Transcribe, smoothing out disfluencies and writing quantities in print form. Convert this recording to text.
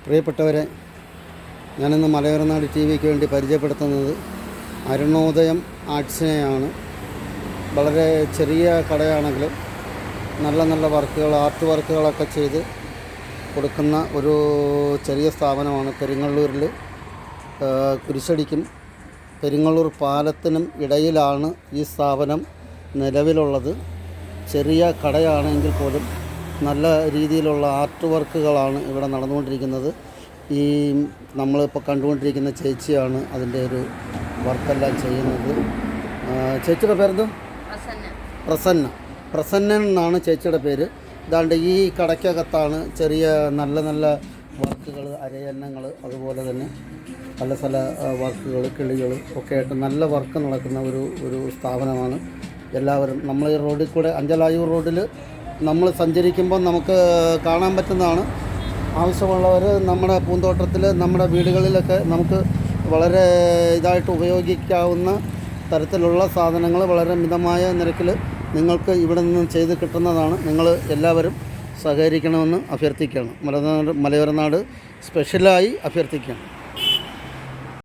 പ്രിയപ്പെട്ടവരെ, ഞാനിന്ന് മലയോരനാട് ടി വിക്ക് വേണ്ടി പരിചയപ്പെടുത്തുന്നത് അരുണോദയം ആർട്സിനെയാണ്. വളരെ ചെറിയ കടയാണെങ്കിലും നല്ല നല്ല വർക്കുകൾ, ആർട്ട് വർക്കുകളൊക്കെ ചെയ്ത് കൊടുക്കുന്ന ഒരു ചെറിയ സ്ഥാപനമാണ്. പെരിങ്ങള്ളൂരിൽ കുരിശടിക്കും പെരിങ്ങള്ളൂർ പാലത്തിനും ഇടയിലാണ് ഈ സ്ഥാപനം നിലവിലുള്ളത്. ചെറിയ കടയാണെങ്കിൽ പോലും നല്ല രീതിയിലുള്ള ആർട്ട് വർക്കുകളാണ് ഇവിടെ നടന്നുകൊണ്ടിരിക്കുന്നത്. ഈ നമ്മളിപ്പോൾ കണ്ടുകൊണ്ടിരിക്കുന്ന ചേച്ചിയാണ് അതിൻ്റെ ഒരു വർക്കെല്ലാം ചെയ്യുന്നത്. ചേച്ചിയുടെ പേരെന്ത്? പ്രസന്നൻ എന്നാണ് ചേച്ചിയുടെ പേര്. ഇതാണ്ട് ഈ കടയ്ക്കകത്താണ് ചെറിയ നല്ല നല്ല വർക്കുകൾ, അരയന്നങ്ങൾ, അതുപോലെ തന്നെ പല സ്ഥല വർക്കുകൾ, കിളികൾ ഒക്കെ ആയിട്ട് നല്ല വർക്ക് നടക്കുന്ന ഒരു സ്ഥാപനമാണ്. എല്ലാവരും നമ്മൾ ഈ റോഡിൽ കൂടെ, അഞ്ചലായൂർ റോഡിൽ നമ്മൾ സഞ്ചരിക്കുമ്പോൾ നമുക്ക് കാണാൻ പറ്റുന്നതാണ്. ആവശ്യമുള്ളവർ നമ്മുടെ പൂന്തോട്ടത്തിൽ, നമ്മുടെ വീടുകളിലൊക്കെ നമുക്ക് വളരെ ഇതായിട്ട് ഉപയോഗിക്കാവുന്ന തരത്തിലുള്ള സാധനങ്ങൾ വളരെ മിതമായ നിരക്കിൽ നിങ്ങൾക്ക് ഇവിടെ നിന്ന് ചെയ്ത് കിട്ടുന്നതാണ്. നിങ്ങൾ എല്ലാവരും സഹകരിക്കണമെന്ന് അഭ്യർത്ഥിക്കുകയാണ്. മലയോരനാട് സ്പെഷ്യലായി അഭ്യർത്ഥിക്കുകയാണ്.